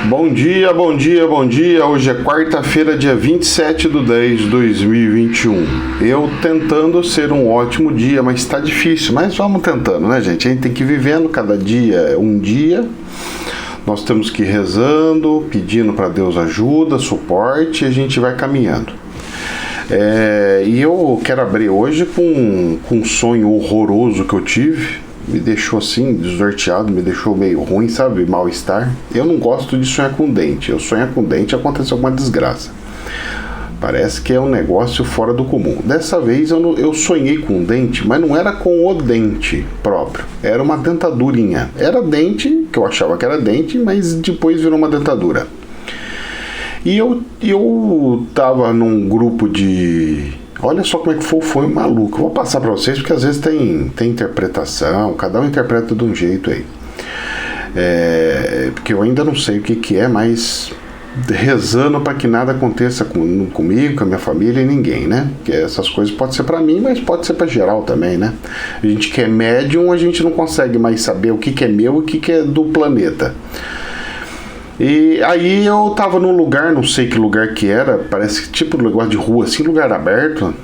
Bom dia, bom dia, bom dia. Hoje é quarta-feira, dia 27/10/2021. Eu tentando ser um ótimo dia, mas tá difícil. Mas vamos tentando, né, gente? A gente tem que ir vivendo cada dia um dia. Nós temos que ir rezando, pedindo para Deus ajuda, suporte, e a gente vai caminhando. E eu quero abrir hoje com um sonho horroroso que eu tive. Me deixou assim, desnorteado, me deixou meio ruim, sabe? Mal-estar. Eu não gosto de sonhar com dente. Eu sonho com dente, aconteceu alguma desgraça. Parece que é um negócio fora do comum. Dessa vez eu sonhei com um dente, mas não era com o dente próprio. Era uma dentadurinha. Era dente, que eu achava que era dente, mas depois virou uma dentadura. E eu tava num grupo de... Olha só como é que foi maluco. Eu vou passar para vocês porque às vezes tem interpretação, cada um interpreta de um jeito aí. Porque eu ainda não sei o que é, mas rezando para que nada aconteça comigo, com a minha família e ninguém, né? Porque essas coisas podem ser para mim, mas pode ser para geral também, né? A gente que é médium, a gente não consegue mais saber o que é meu e o que é do planeta. E aí eu tava num lugar, não sei que lugar que era, parece tipo um negócio de rua, assim, lugar aberto,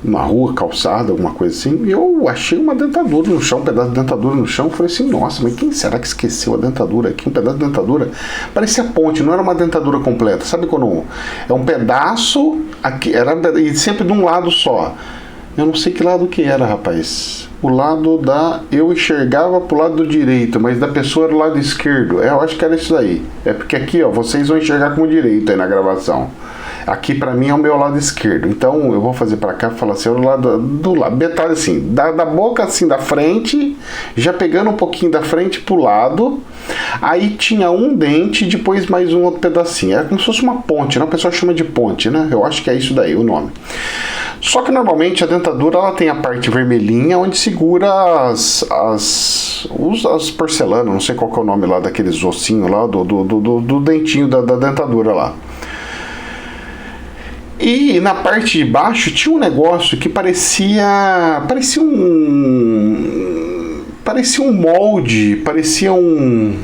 uma rua, calçada, alguma coisa assim, e eu achei uma dentadura no chão, um pedaço de dentadura no chão, falei assim, nossa, mas quem será que esqueceu a dentadura aqui? Um pedaço de dentadura, parecia ponte, não era uma dentadura completa, sabe quando é um pedaço, aqui, era e sempre de um lado só. Eu não sei que lado que era, rapaz. O lado da... Eu enxergava pro lado do direito, mas da pessoa era o lado esquerdo. Eu acho que era isso aí. É porque aqui, ó, vocês vão enxergar como direito aí na gravação. Aqui pra mim é o meu lado esquerdo. Então eu vou fazer pra cá e falar assim, do lado, metade assim, da boca assim da frente, já pegando um pouquinho da frente pro lado. Aí tinha um dente e depois mais um outro pedacinho. Era como se fosse uma ponte, né? O pessoal chama de ponte, né? Eu acho que é isso daí o nome. Só que normalmente a dentadura ela tem a parte vermelhinha onde segura as porcelanas, não sei qual que é o nome lá daqueles ossinhos lá, do dentinho da dentadura lá. E na parte de baixo tinha um negócio que parecia um molde, parecia um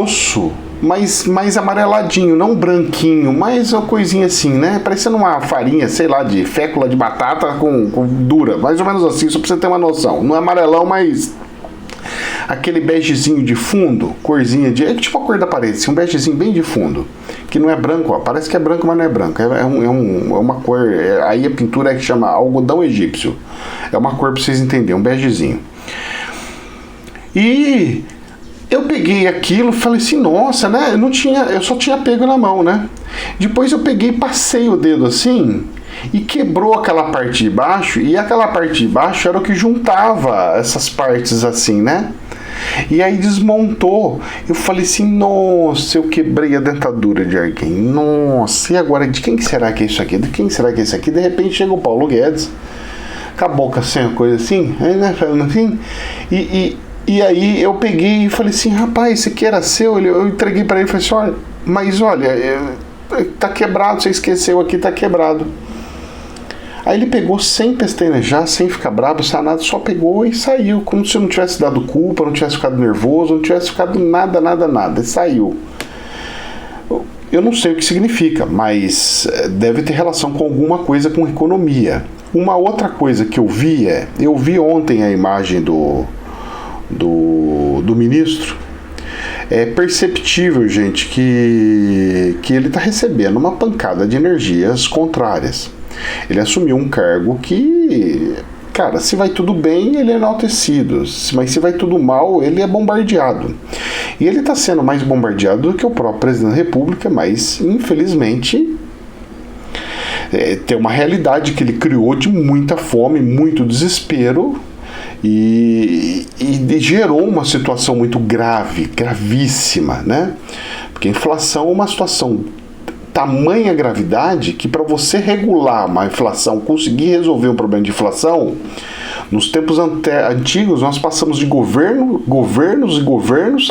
osso, mas mais amareladinho, não branquinho, mas uma coisinha assim, né? Parecendo uma farinha, sei lá, de fécula de batata com dura, mais ou menos assim, só pra você ter uma noção. Não é amarelão, mas aquele begezinho de fundo, corzinha de... É tipo a cor da parede, assim, um begezinho bem de fundo, que não é branco, ó, parece que é branco, mas não é branco, é uma cor, aí a pintura é que chama algodão egípcio, é uma cor pra vocês entenderem, um begezinho. E eu peguei aquilo e falei assim, nossa, né, eu só tinha pego na mão, né, depois eu peguei e passei o dedo assim... E quebrou aquela parte de baixo, e aquela parte de baixo era o que juntava essas partes assim, né? E aí desmontou. Eu falei assim, nossa, eu quebrei a dentadura de alguém. Nossa, e agora de quem será que é isso aqui? De quem será que é isso aqui? De repente chega o Paulo Guedes, com a boca assim, uma coisa assim, né? Falando assim, e aí eu peguei e falei assim, rapaz, isso aqui era seu? Eu entreguei para ele e falei assim, olha, mas olha, tá quebrado, você esqueceu aqui, tá quebrado. Aí ele pegou sem pestanejar, sem ficar bravo, sem nada, só pegou e saiu, como se eu não tivesse dado culpa, não tivesse ficado nervoso, não tivesse ficado nada, e saiu. Eu não sei o que significa, mas deve ter relação com alguma coisa com economia. Uma outra coisa que eu vi ontem a imagem do ministro. É perceptível, gente, que ele está recebendo uma pancada de energias contrárias. Ele assumiu um cargo que, cara, se vai tudo bem, ele é enaltecido, mas se vai tudo mal, ele é bombardeado. E ele está sendo mais bombardeado do que o próprio presidente da República, mas, infelizmente, tem uma realidade que ele criou de muita fome, muito desespero, e gerou uma situação muito grave, gravíssima, né? Porque a inflação é uma situação tamanha gravidade que para você regular uma inflação, conseguir resolver um problema de inflação, nos tempos antigos nós passamos de governos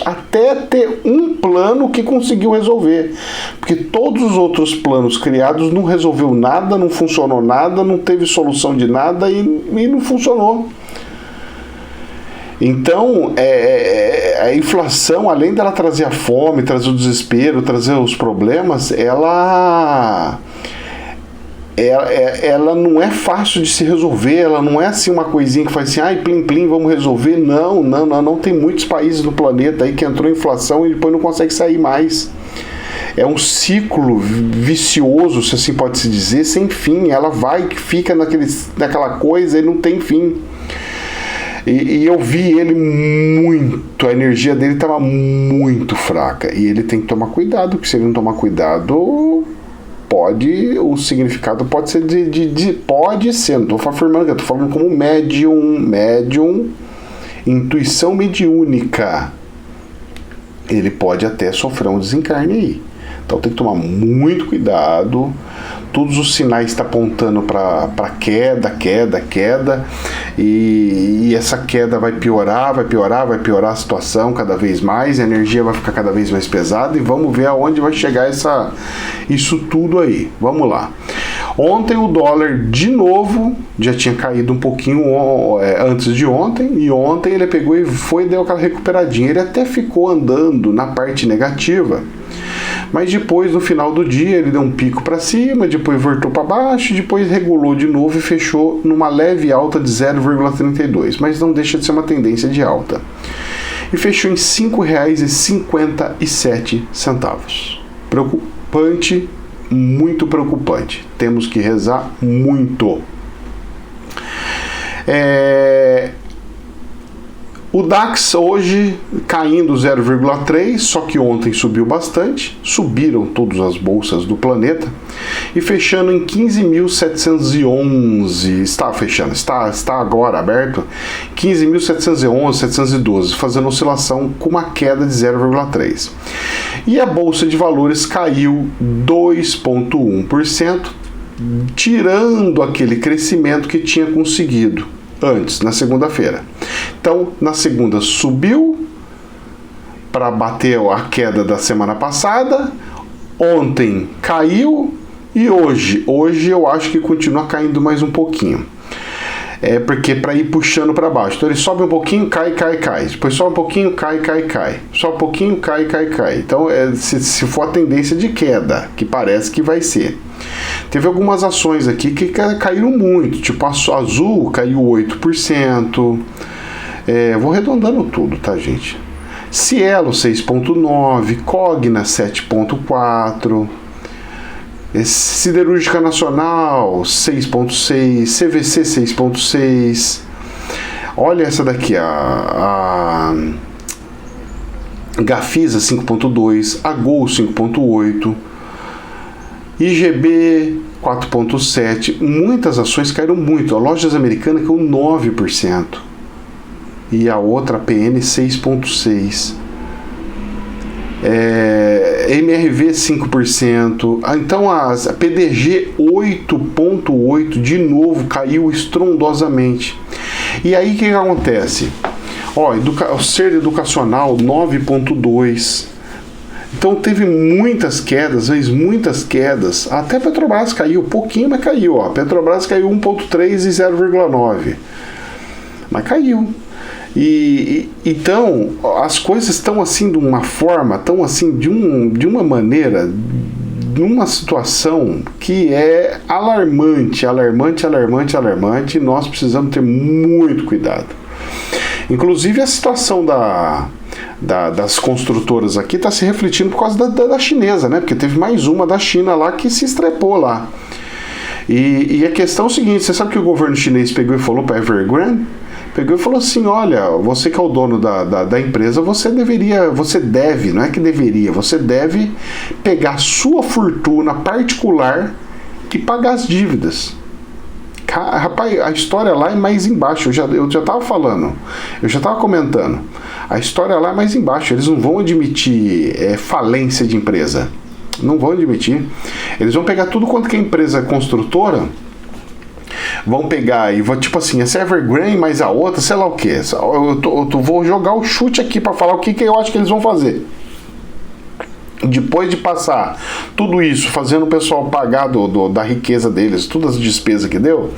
até ter um plano que conseguiu resolver, porque todos os outros planos criados não resolveu nada, não funcionou nada, não teve solução de nada e não funcionou. Então, a inflação, além dela trazer a fome, trazer o desespero, trazer os problemas, ela não é fácil de se resolver, ela não é assim uma coisinha que faz assim, ai, plim, plim, vamos resolver. Não. Tem muitos países do planeta aí que entrou em inflação e depois não consegue sair mais. É um ciclo vicioso, se assim pode se dizer, sem fim. Ela vai, fica naquela coisa e não tem fim. E eu vi ele muito, a energia dele estava muito fraca. E ele tem que tomar cuidado, porque se ele não tomar cuidado, o significado pode ser pode ser, não estou afirmando, eu estou falando como médium, intuição mediúnica. Ele pode até sofrer um desencarne aí. Então tem que tomar muito cuidado. Todos os sinais estão apontando para queda. E essa queda vai piorar a situação cada vez mais. A energia vai ficar cada vez mais pesada. E vamos ver aonde vai chegar isso tudo aí. Vamos lá. Ontem o dólar de novo já tinha caído um pouquinho antes de ontem. E ontem ele pegou e deu aquela recuperadinha. Ele até ficou andando na parte negativa. Mas depois, no final do dia, ele deu um pico para cima, depois voltou para baixo, depois regulou de novo e fechou numa leve alta de 0,32, mas não deixa de ser uma tendência de alta. E fechou em R$ 5,57. Preocupante, muito preocupante. Temos que rezar muito. O DAX hoje caindo 0,3, só que ontem subiu bastante, subiram todas as bolsas do planeta, e fechando em 15.711, está agora aberto, 15.711, 712, fazendo oscilação com uma queda de 0,3. E a Bolsa de Valores caiu 2,1%, tirando aquele crescimento que tinha conseguido antes, na segunda-feira. Então, na segunda subiu para bater a queda da semana passada, ontem caiu e hoje eu acho que continua caindo mais um pouquinho. Porque para ir puxando para baixo. Então ele sobe um pouquinho, cai. Depois sobe um pouquinho, cai. Sobe um pouquinho, cai. Então se for a tendência de queda, que parece que vai ser. Teve algumas ações aqui que caíram muito, tipo a Azul caiu 8%. Vou arredondando tudo, tá, gente? Cielo 6,9%, Cogna 7,4%, Siderúrgica Nacional 6,6%, CVC 6,6%. Olha essa daqui, a Gafisa 5,2%, a Gol 5,8%, IGB 4,7%. Muitas ações caíram muito. A Lojas Americanas caiu 9%. E a outra, a PN, 6,6%. MRV 5%. Então a PDG 8,8% de novo caiu estrondosamente. E aí o que acontece? Ser educacional 9,2%. Então teve muitas quedas. Até a Petrobras caiu, pouquinho, mas caiu. A Petrobras caiu 1,3% e 0,9%. Mas caiu. Então as coisas estão assim de uma forma, estão assim de uma maneira, numa situação que é alarmante, e nós precisamos ter muito cuidado. Inclusive a situação das construtoras aqui está se refletindo por causa da chinesa, né? Porque teve mais uma da China lá que se estrepou lá. E a questão é o seguinte: você sabe que o governo chinês pegou e falou para a Evergrande? Pegou e falou assim: olha, você que é o dono da empresa, você deve, não é que deveria, você deve pegar sua fortuna particular e pagar as dívidas. Rapaz, a história lá é mais embaixo. Eu já estava falando, eu já estava comentando. A história lá é mais embaixo. Eles não vão admitir falência de empresa. Não vão admitir. Eles vão pegar tudo quanto que é empresa construtora, vão pegar e vão, tipo assim, essa Evergrande mais a outra, sei lá o que. Eu vou jogar o chute aqui para falar o que eu acho que eles vão fazer. Depois de passar tudo isso, fazendo o pessoal pagar da riqueza deles, todas as despesas que deu,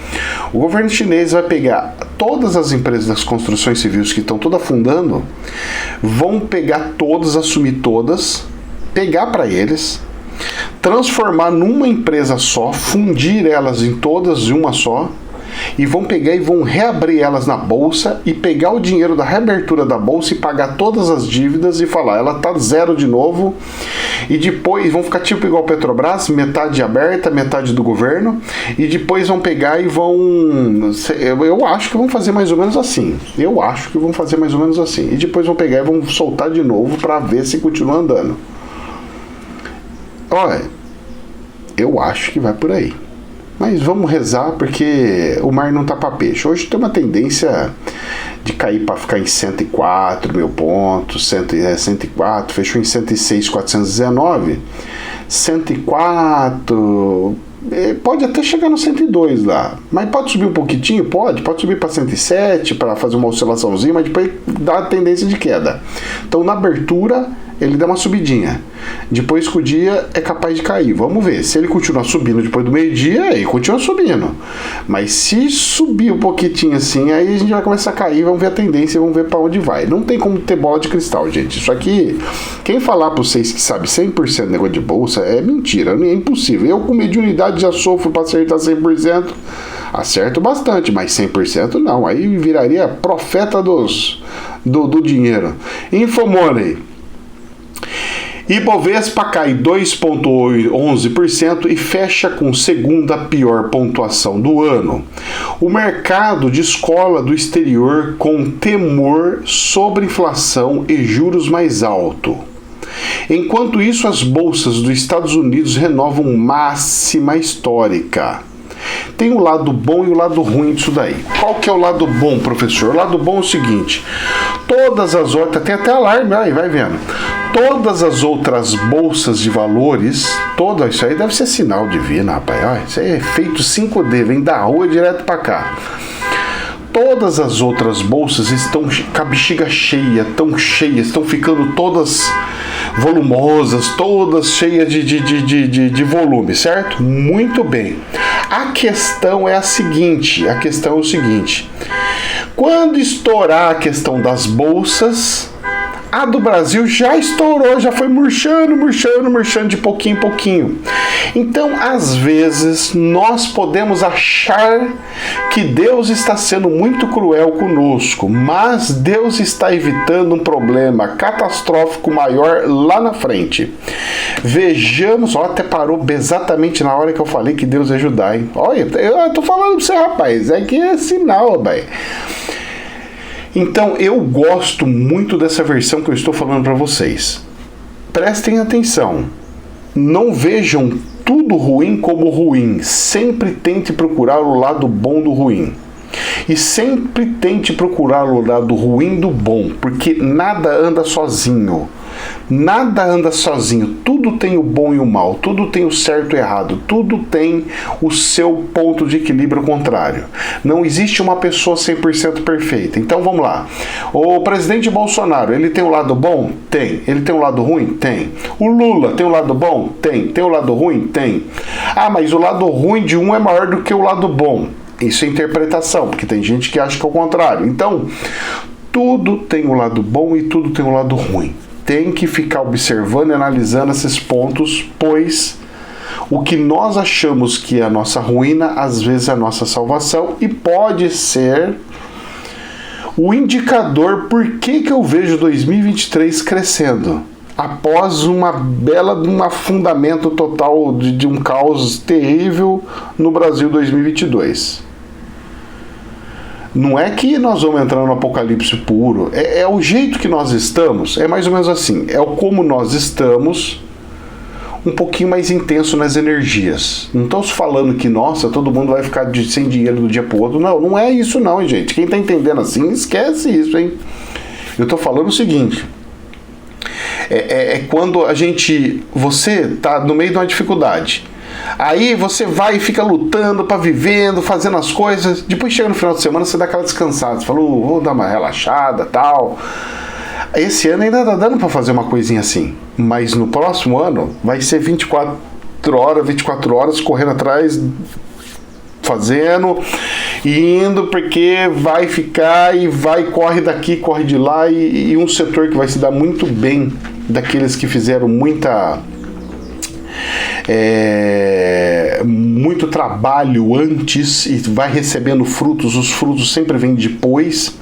o governo chinês vai pegar todas as empresas das construções civis que estão todas afundando, vão pegar todas, assumir todas, pegar para eles, transformar numa empresa só, fundir elas em todas em uma só, e vão pegar e vão reabrir elas na bolsa e pegar o dinheiro da reabertura da bolsa e pagar todas as dívidas e falar, ela tá zero de novo, e depois vão ficar tipo igual Petrobras, metade aberta, metade do governo, e depois vão pegar e vão, eu acho que vão fazer mais ou menos assim, e depois vão pegar e vão soltar de novo para ver se continua andando. Olha, eu acho que vai por aí. Mas vamos rezar porque o mar não tá para peixe. Hoje tem uma tendência de cair para ficar em 104 mil pontos, 104, fechou em 106.419, 104, pode até chegar no 102 lá, mas pode subir um pouquinho, pode subir para 107 para fazer uma oscilaçãozinha, mas depois dá a tendência de queda. Então na abertura ele dá uma subidinha, depois que o dia é capaz de cair, vamos ver, se ele continuar subindo depois do meio-dia, ele continua subindo, mas se subir um pouquinho assim, aí a gente vai começar a cair, vamos ver a tendência, vamos ver para onde vai. Não tem como ter bola de cristal, gente, isso aqui, quem falar para vocês que sabe 100% negócio de bolsa, é mentira, é impossível. Eu com mediunidade já sofro para acertar 100%, acerto bastante, mas 100% não, aí viraria profeta do dinheiro. Infomoney. Ibovespa cai 2,11% e fecha com segunda pior pontuação do ano. O mercado descola do exterior com temor sobre inflação e juros mais altos. Enquanto isso, as bolsas dos Estados Unidos renovam máxima histórica. Tem o lado bom e o lado ruim disso daí. Qual que é o lado bom, professor? O lado bom é o seguinte, todas as outras, tem até alarme aí, vai vendo. Todas as outras bolsas de valores, isso aí deve ser sinal divino, rapaz. Olha, isso aí é feito 5D, vem da rua direto para cá. Todas as outras bolsas estão com a bexiga cheia, tão cheias, estão ficando todas volumosas, todas cheias de volume, certo? Muito bem. A questão é o seguinte, quando estourar a questão das bolsas, a do Brasil já estourou, já foi murchando de pouquinho em pouquinho. Então, às vezes, nós podemos achar que Deus está sendo muito cruel conosco, mas Deus está evitando um problema catastrófico maior lá na frente. Vejamos, até parou exatamente na hora que eu falei que Deus ia ajudar, hein? Olha, eu tô falando pra você, rapaz, é que é sinal, velho. Então, eu gosto muito dessa versão que eu estou falando para vocês. Prestem atenção. Não vejam tudo ruim como ruim. Sempre tente procurar o lado bom do ruim. E sempre tente procurar o lado ruim do bom, porque nada anda sozinho. Nada anda sozinho, tudo tem o bom e o mal, tudo tem o certo e o errado, tudo tem o seu ponto de equilíbrio contrário. Não existe uma pessoa 100% perfeita. Então vamos lá. O presidente Bolsonaro, ele tem um lado bom? Tem. Ele tem um lado ruim? Tem. O Lula tem um lado bom? Tem. Tem um lado ruim? Tem. Ah, mas o lado ruim de um é maior do que o lado bom. Isso é interpretação, porque tem gente que acha que é o contrário. Então, tudo tem um lado bom e tudo tem um lado ruim. Tem que ficar observando e analisando esses pontos, pois o que nós achamos que é a nossa ruína, às vezes é a nossa salvação, e pode ser o indicador por que eu vejo 2023 crescendo, após um afundamento total de um caos terrível no Brasil 2022. Não é que nós vamos entrar no apocalipse puro, é o jeito que nós estamos, é mais ou menos assim, é o como nós estamos, um pouquinho mais intenso nas energias. Não estamos falando que, nossa, todo mundo vai ficar sem dinheiro do dia pro outro, não é isso não, gente. Quem tá entendendo assim, esquece isso, hein. Eu tô falando o seguinte, quando você tá no meio de uma dificuldade, aí você vai e fica lutando para vivendo, fazendo as coisas, depois chega no final de semana, você dá aquela descansada, você fala, vou dar uma relaxada, tal. Esse ano ainda tá dando para fazer uma coisinha assim. Mas no próximo ano vai ser 24 horas correndo atrás, fazendo, indo, porque vai ficar e vai, corre daqui, corre de lá, e um setor que vai se dar muito bem daqueles que fizeram muito trabalho antes e vai recebendo frutos, os frutos sempre vêm depois,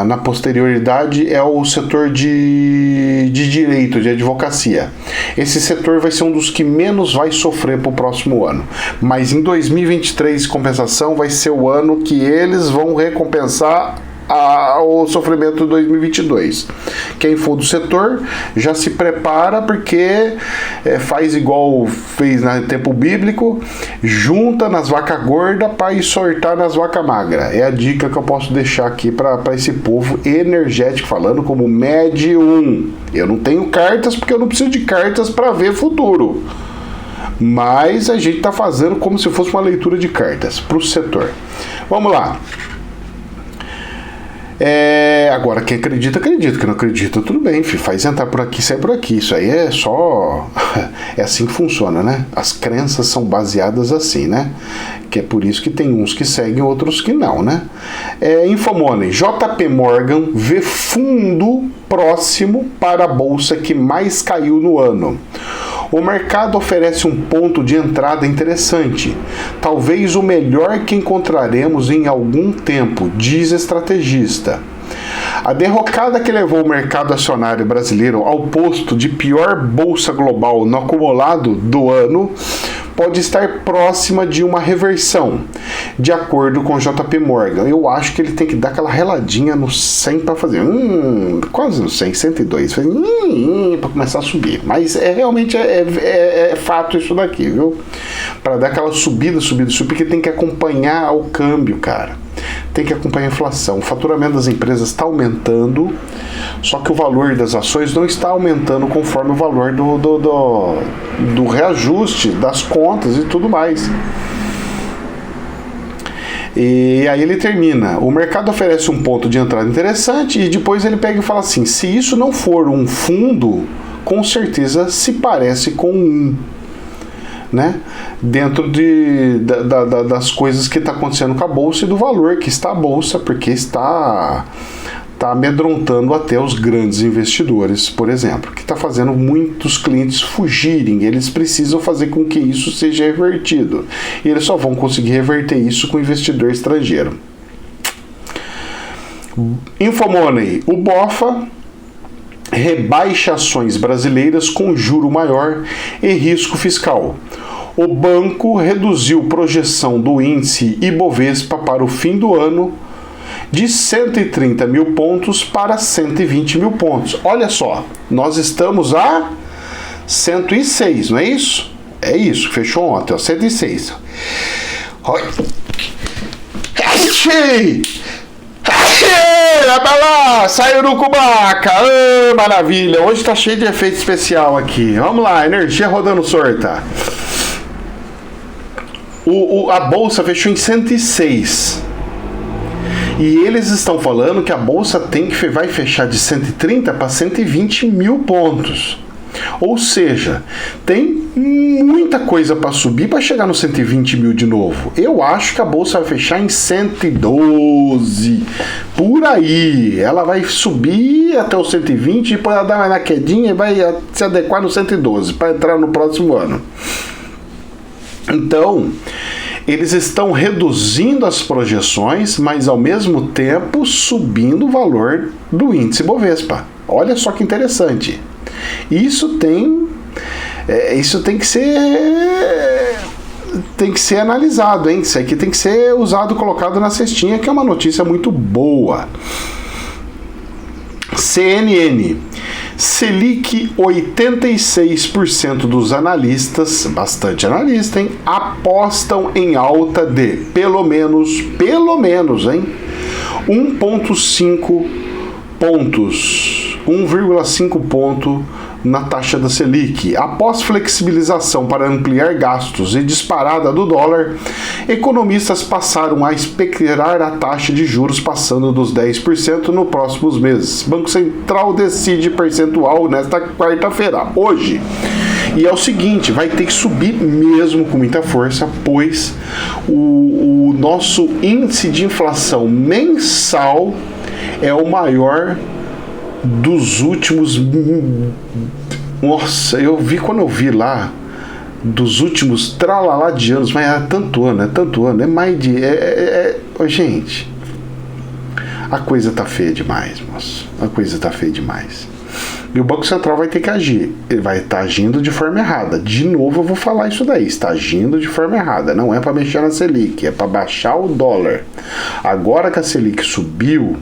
na posterioridade, é o setor de direito, de advocacia. Esse setor vai ser um dos que menos vai sofrer para o próximo ano, mas em 2023, compensação, vai ser o ano que eles vão recompensar o sofrimento de 2022. Quem for do setor já se prepara, porque faz igual fez no tempo bíblico, junta nas vacas gordas para ir sortar nas vacas magras. É a dica que eu posso deixar aqui para esse povo energético, falando como médium. Eu não tenho cartas, porque eu não preciso de cartas para ver futuro, mas a gente está fazendo como se fosse uma leitura de cartas para o setor. Vamos lá. Agora, quem acredita, acredita. Quem não acredita, tudo bem, filho. Faz entrar por aqui, sai por aqui. Isso aí é só... é assim que funciona, né? As crenças são baseadas assim, né? Que é por isso que tem uns que seguem, outros que não, né? Infomoney. JP Morgan vê fundo próximo para a bolsa que mais caiu no ano. O mercado oferece um ponto de entrada interessante, talvez o melhor que encontraremos em algum tempo, diz estrategista. A derrocada que levou o mercado acionário brasileiro ao posto de pior bolsa global no acumulado do ano pode estar próxima de uma reversão, de acordo com JP Morgan. Eu acho que ele tem que dar aquela reladinha no 100 para fazer, quase no 100, 102, para começar a subir. Mas realmente é fato isso daqui, viu? Para dar aquela subida, porque tem que acompanhar o câmbio, cara. Tem que acompanhar a inflação. O faturamento das empresas está aumentando, só que o valor das ações não está aumentando conforme o valor do reajuste das contas e tudo mais. E aí ele termina: o mercado oferece um ponto de entrada interessante, e depois ele pega e fala assim: se isso não for um fundo, com certeza se parece com um. Né? Dentro das coisas que está acontecendo com a bolsa e do valor que está a bolsa, porque está amedrontando até os grandes investidores, por exemplo, que está fazendo muitos clientes fugirem. Eles precisam fazer com que isso seja revertido, e eles só vão conseguir reverter isso com investidor estrangeiro. Infomoney. O BOFA rebaixa ações brasileiras com juro maior e risco fiscal. O banco reduziu projeção do índice Ibovespa para o fim do ano de 130 mil pontos para 120 mil pontos. Olha só, nós estamos a 106, não é isso? É isso, fechou ontem, ó, 106. Oi. Lá, saiu no Cubaca, maravilha, hoje tá cheio de efeito especial aqui. Vamos lá, energia rodando sorta. A bolsa fechou em 106 e eles estão falando que a bolsa vai fechar de 130 para 120 mil pontos. Ou seja, tem muita coisa para subir para chegar no 120 mil de novo. Eu acho que a bolsa vai fechar em 112, por aí. Ela vai subir até o 120, depois ela dá uma quedinha e vai se adequar no 112 para entrar no próximo ano. Então, eles estão reduzindo as projeções, mas ao mesmo tempo subindo o valor do índice Bovespa. Olha só que interessante. Isso tem que ser analisado, hein? Isso aqui tem que ser usado, colocado na cestinha, que é uma notícia muito boa. CNN. Selic, 86% dos analistas, bastante analista, hein, apostam em alta de pelo menos, hein, 1,5 pontos na taxa da Selic. Após flexibilização para ampliar gastos e disparada do dólar, economistas passaram a expectar a taxa de juros passando dos 10% nos próximos meses. Banco Central decide percentual nesta quarta-feira, hoje. E é o seguinte, vai ter que subir mesmo com muita força, pois o nosso índice de inflação mensal é o maior dos últimos... Nossa, quando eu vi lá, dos últimos tralalá de anos, mas é tanto ano, é mais de... Gente, a coisa tá feia demais, moço, a coisa tá feia demais. E o Banco Central vai ter que agir. Ele vai estar agindo de forma errada. De novo eu vou falar isso daí. Está agindo de forma errada. Não é para mexer na Selic, é para baixar o dólar. Agora que a Selic subiu,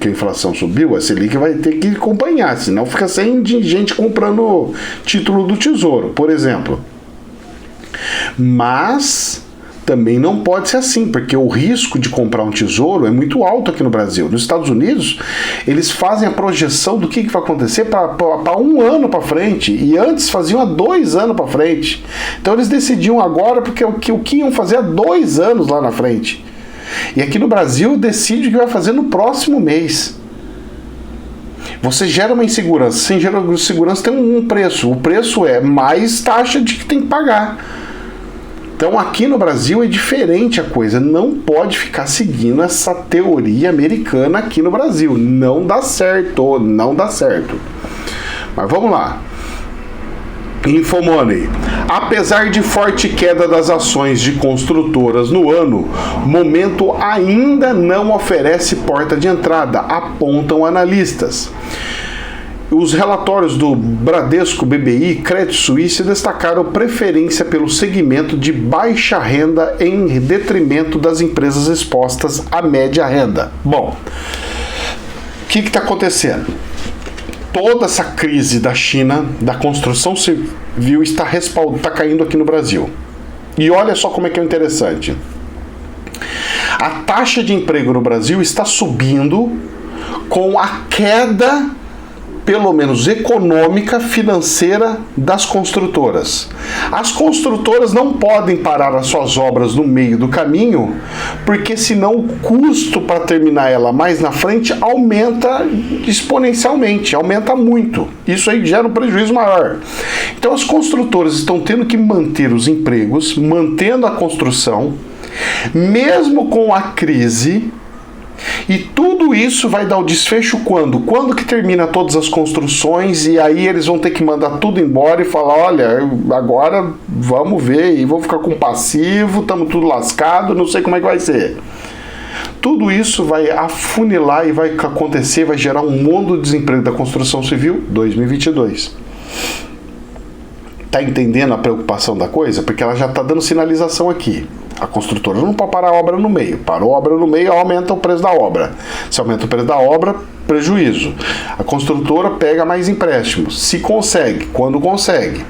que a inflação subiu, a Selic vai ter que acompanhar. Senão fica sem gente comprando título do Tesouro, por exemplo. Mas também não pode ser assim, porque o risco de comprar um tesouro é muito alto aqui no Brasil. Nos Estados Unidos, eles fazem a projeção do que vai acontecer para 1 ano para frente, e antes faziam há 2 anos para frente. Então eles decidiam agora porque o que iam fazer há 2 anos lá na frente. E aqui no Brasil decide o que vai fazer no próximo mês. Você gera uma insegurança. Sem gerar insegurança tem um preço. O preço é mais taxa de que tem que pagar. Então aqui no Brasil é diferente a coisa, não pode ficar seguindo essa teoria americana aqui no Brasil, não dá certo, não dá certo. Mas vamos lá. Infomoney. Apesar de forte queda das ações de construtoras no ano, momento ainda não oferece porta de entrada, apontam analistas. Os relatórios do Bradesco, BBI e Credit Suisse destacaram preferência pelo segmento de baixa renda em detrimento das empresas expostas à média renda. Bom, o que está acontecendo? Toda essa crise da China, da construção civil, está caindo aqui no Brasil. E olha só como é que é interessante. A taxa de emprego no Brasil está subindo com a queda, pelo menos econômica, financeira das construtoras. As construtoras não podem parar as suas obras no meio do caminho, porque senão o custo para terminar ela mais na frente aumenta exponencialmente, aumenta muito. Isso aí gera um prejuízo maior. Então as construtoras estão tendo que manter os empregos, mantendo a construção, mesmo com a crise. E tudo isso vai dar o desfecho quando? Quando que termina todas as construções e aí eles vão ter que mandar tudo embora e falar, olha, agora vamos ver e vou ficar com passivo, estamos tudo lascado, não sei como é que vai ser. Tudo isso vai afunilar e vai acontecer, vai gerar um mundo de desemprego da construção civil 2022. Tá entendendo a preocupação da coisa? Porque ela já está dando sinalização aqui. A construtora não pode parar a obra no meio. Parou a obra no meio, aumenta o preço da obra. Se aumenta o preço da obra, prejuízo. A construtora pega mais empréstimos. Se consegue, quando consegue.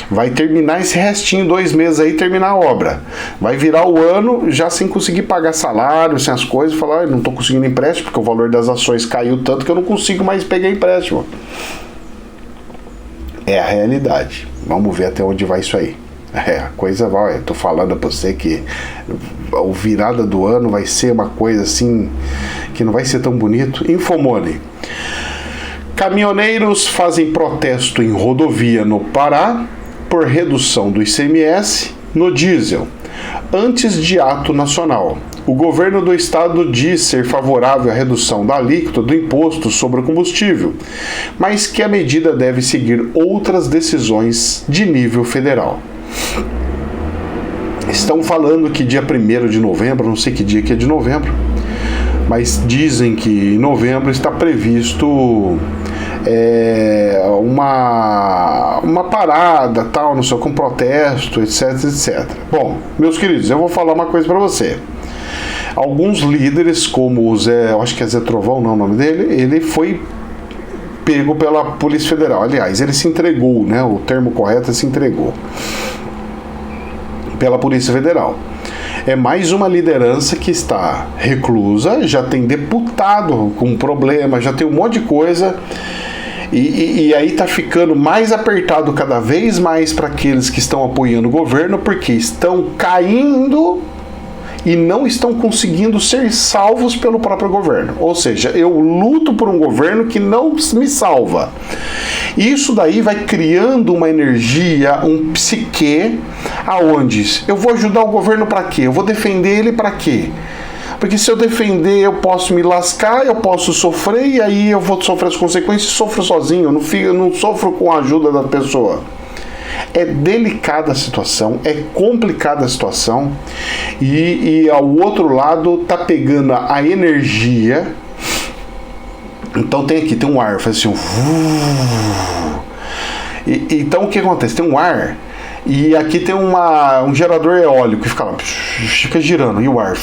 Vai terminar esse restinho, 2 meses aí, terminar a obra. Vai virar o ano já sem conseguir pagar salário, sem as coisas. Falar, não estou conseguindo empréstimo, porque o valor das ações caiu tanto que eu não consigo mais pegar empréstimo. É a realidade. Vamos ver até onde vai isso aí. A coisa vai, eu tô falando pra você que a virada do ano vai ser uma coisa assim que não vai ser tão bonito. Infomoney. Caminhoneiros fazem protesto em rodovia no Pará por redução do ICMS no diesel, antes de ato nacional. O governo do estado diz ser favorável à redução da alíquota do imposto sobre o combustível, mas que a medida deve seguir outras decisões de nível federal. Estão falando que dia 1º de novembro, não sei que dia que é de novembro, mas dizem que em novembro está previsto uma parada, tal, não sei, com protesto, etc, etc. Bom, meus queridos, eu vou falar uma coisa para você. Alguns líderes, como o Zé, eu acho que é Zé Trovão, não é o nome dele, ele foi pego pela Polícia Federal. Aliás, ele se entregou, né? O termo correto é se entregou pela Polícia Federal. É mais uma liderança que está reclusa, já tem deputado com problema, já tem um monte de coisa. E aí está ficando mais apertado cada vez mais para aqueles que estão apoiando o governo, porque estão caindo e não estão conseguindo ser salvos pelo próprio governo. Ou seja, eu luto por um governo que não me salva. Isso daí vai criando uma energia, um psique, aonde eu vou ajudar o governo para quê? Eu vou defender ele para quê? Porque se eu defender, eu posso me lascar, eu posso sofrer, e aí eu vou sofrer as consequências e sofro sozinho, eu não sofro com a ajuda da pessoa. É delicada a situação, é complicada a situação, e ao outro lado tá pegando a energia. Então tem um ar, faz assim, então o que acontece? Tem um ar, e aqui tem um gerador eólico que fica lá, fica girando, e o ar,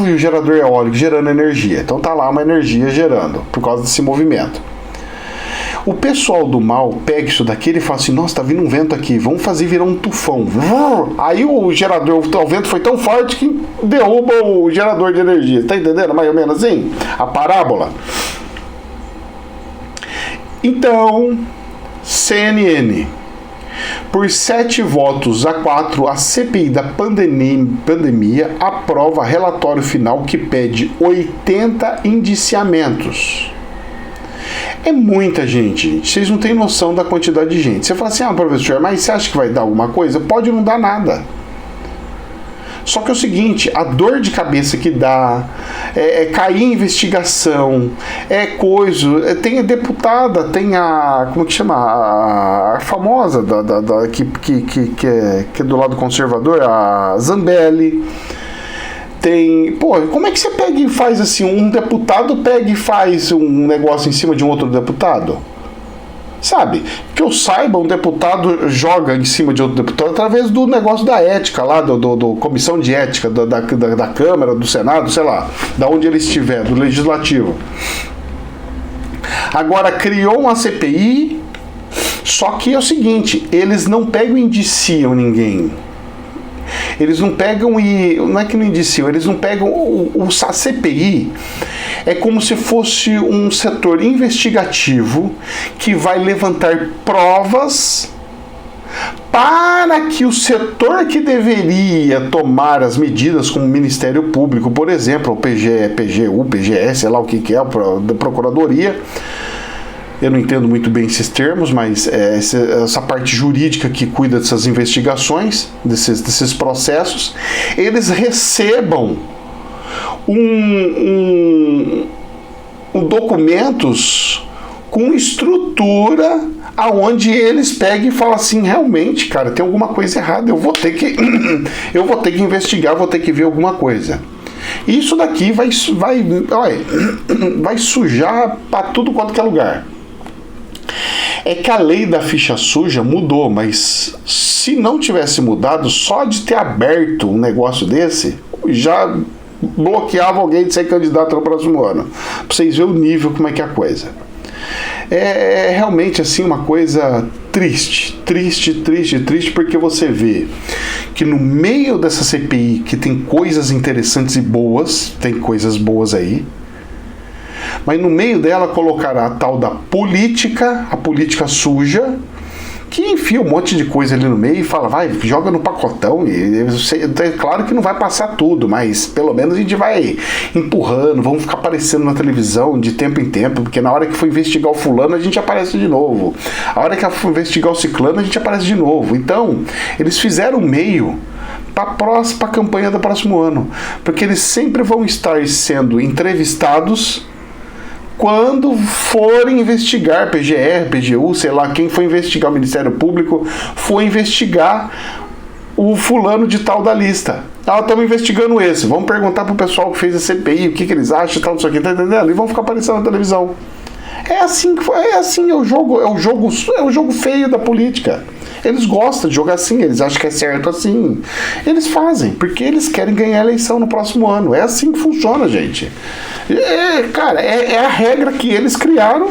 e o gerador eólico gerando energia. Então tá lá uma energia gerando, por causa desse movimento. O pessoal do mal pega isso daqui e fala assim, nossa, tá vindo um vento aqui, vamos fazer virar um tufão. Aí o gerador, o vento foi tão forte que derruba o gerador de energia. Tá entendendo? Mais ou menos assim? A parábola. Então, CNN, por 7 votos a 4, a CPI da pandemia aprova relatório final que pede 80 indiciamentos. É muita gente. Vocês não têm noção da quantidade de gente. Você fala assim, professor, mas você acha que vai dar alguma coisa? Pode não dar nada. Só que é o seguinte, a dor de cabeça que dá, cair em investigação, tem a deputada, tem a, como que chama, a famosa, que é do lado conservador, a Zambelli. Como é que você pega e faz assim, um deputado pega e faz um negócio em cima de um outro deputado? Sabe? Que eu saiba, um deputado joga em cima de outro deputado através do negócio da ética lá, do comissão de ética da Câmara, do Senado, sei lá, da onde ele estiver, do Legislativo. Agora, criou uma CPI, só que é o seguinte, eles não pegam e indiciam ninguém. Eles não pegam e... Não é que não indiciam, eles não pegam... A CPI é como se fosse um setor investigativo que vai levantar provas para que o setor que deveria tomar as medidas, como o Ministério Público, por exemplo, o PGU, PGS, sei lá o que é, a Procuradoria... Eu não entendo muito bem esses termos, mas essa parte jurídica que cuida dessas investigações, desses processos, eles recebam documentos com estrutura aonde eles pegam e falam assim, realmente, cara, tem alguma coisa errada, eu vou ter que investigar, vou ter que ver alguma coisa. Isso daqui vai sujar para tudo quanto que é lugar. É que a lei da ficha suja mudou, mas se não tivesse mudado, só de ter aberto um negócio desse, já bloqueava alguém de ser candidato no próximo ano. Pra vocês verem o nível, como é que é a coisa. É realmente assim uma coisa triste, porque você vê que no meio dessa CPI, que tem coisas interessantes e boas, tem coisas boas aí, mas no meio dela colocará a tal da política, a política suja, que enfia um monte de coisa ali no meio e fala, vai, joga no pacotão. É claro que não vai passar tudo, mas pelo menos a gente vai empurrando, vamos ficar aparecendo na televisão de tempo em tempo, porque na hora que for investigar o fulano, a gente aparece de novo. A hora que for investigar o ciclano, a gente aparece de novo. Então, eles fizeram o meio para a campanha do próximo ano, porque eles sempre vão estar sendo entrevistados quando forem investigar, PGR, PGU, sei lá, quem for investigar o Ministério Público, for investigar o fulano de tal da lista. Estamos investigando esse, vamos perguntar pro pessoal que fez a CPI, o que eles acham, tal, isso aqui, tá entendendo? E vão ficar aparecendo na televisão. É o jogo feio da política. Eles gostam de jogar assim, eles acham que é certo assim. Eles fazem, porque eles querem ganhar a eleição no próximo ano. É assim que funciona, gente. Cara, é a regra que eles criaram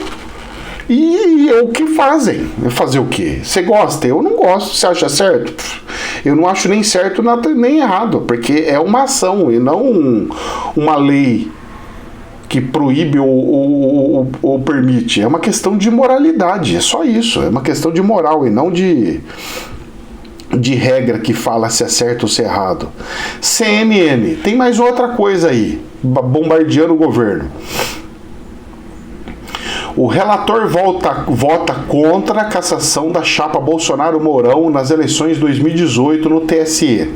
e é o que fazem. Fazer o quê? Você gosta? Eu não gosto. Você acha certo? Eu não acho nem certo nem errado, porque é uma ação e não uma lei que proíbe ou permite. É uma questão de moralidade, é só isso. É uma questão de moral e não de regra que fala se é certo ou se é errado. CNN, tem mais outra coisa aí, bombardeando o governo. O relator vota contra a cassação da chapa Bolsonaro-Mourão nas eleições de 2018 no TSE.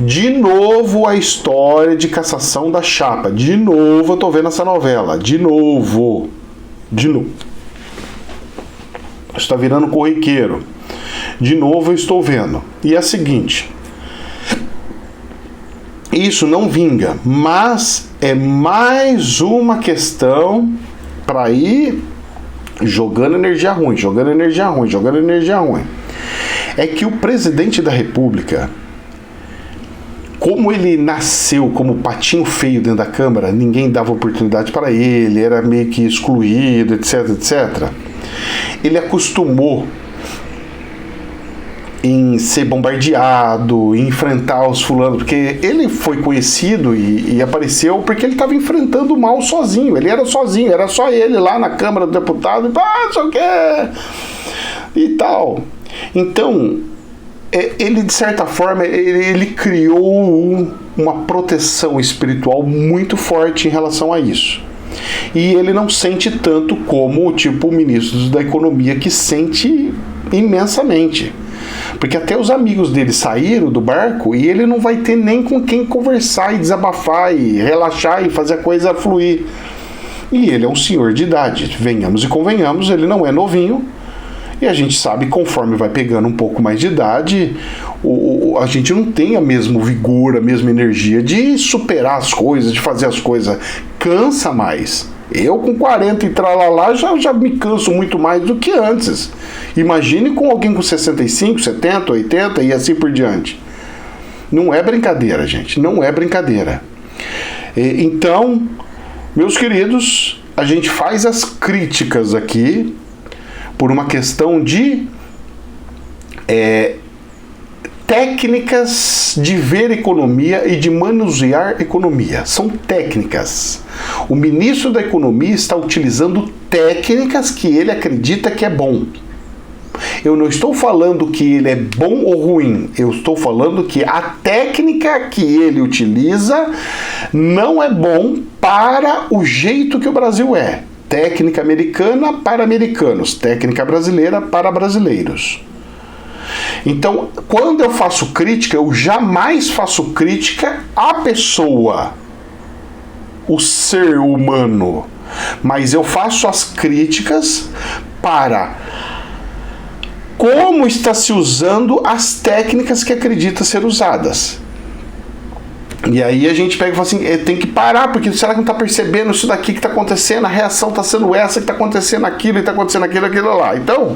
De novo a história de cassação da chapa. De novo eu tô vendo essa novela. De novo. Está virando corriqueiro. De novo eu estou vendo. E é a seguinte. Isso não vinga, mas é mais uma questão para ir jogando energia ruim. É que o presidente da República, como ele nasceu como patinho feio dentro da Câmara, ninguém dava oportunidade para ele, era meio que excluído, etc. Ele acostumou em ser bombardeado, em enfrentar os fulanos, porque ele foi conhecido e apareceu porque ele estava enfrentando o mal sozinho, ele era sozinho, era só ele lá na Câmara do Deputado, não sei o que, e tal. Então, ele de certa forma, ele criou uma proteção espiritual muito forte em relação a isso. E ele não sente tanto como tipo o ministro da Economia, que sente imensamente. Porque até os amigos dele saíram do barco e ele não vai ter nem com quem conversar e desabafar e relaxar e fazer a coisa fluir. E ele é um senhor de idade, venhamos e convenhamos, ele não é novinho. E a gente sabe, conforme vai pegando um pouco mais de idade, a gente não tem a mesmo vigor, a mesma energia de superar as coisas, de fazer as coisas. Cansa mais. Eu com 40 e tralalá já me canso muito mais do que antes. Imagine com alguém com 65, 70, 80 e assim por diante. Não é brincadeira, gente. Não é brincadeira. Então, meus queridos, a gente faz as críticas aqui por uma questão de técnicas de ver economia e de manusear economia. São técnicas. O ministro da Economia está utilizando técnicas que ele acredita que é bom. Eu não estou falando que ele é bom ou ruim. Eu estou falando que a técnica que ele utiliza não é bom para o jeito que o Brasil é. Técnica americana para americanos. Técnica brasileira para brasileiros. Então, quando eu faço crítica, eu jamais faço crítica à pessoa, o ser humano, mas eu faço as críticas para como está se usando as técnicas que acredita ser usadas. E aí a gente pega e fala assim, tem que parar, porque será que não está percebendo isso daqui que está acontecendo? A reação está sendo essa, que está acontecendo aquilo, e está acontecendo aquilo lá. Então,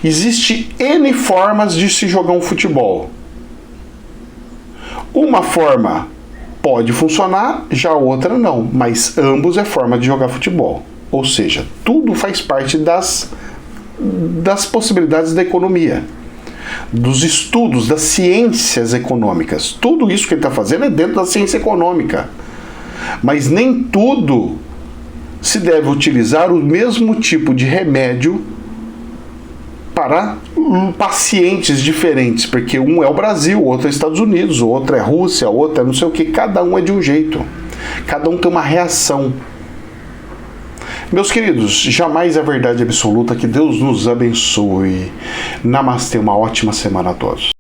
existe N formas de se jogar um futebol. Uma forma pode funcionar, já outra não, mas ambos é forma de jogar futebol. Ou seja, tudo faz parte das possibilidades da economia, dos estudos, das ciências econômicas. Tudo isso que ele está fazendo é dentro da ciência econômica. Mas nem tudo se deve utilizar o mesmo tipo de remédio para pacientes diferentes, porque um é o Brasil, o outro é Estados Unidos, o outro é Rússia, o outro é não sei o que, cada um é de um jeito, cada um tem uma reação. Meus queridos, jamais é verdade absoluta, que Deus nos abençoe. Namastê, uma ótima semana a todos.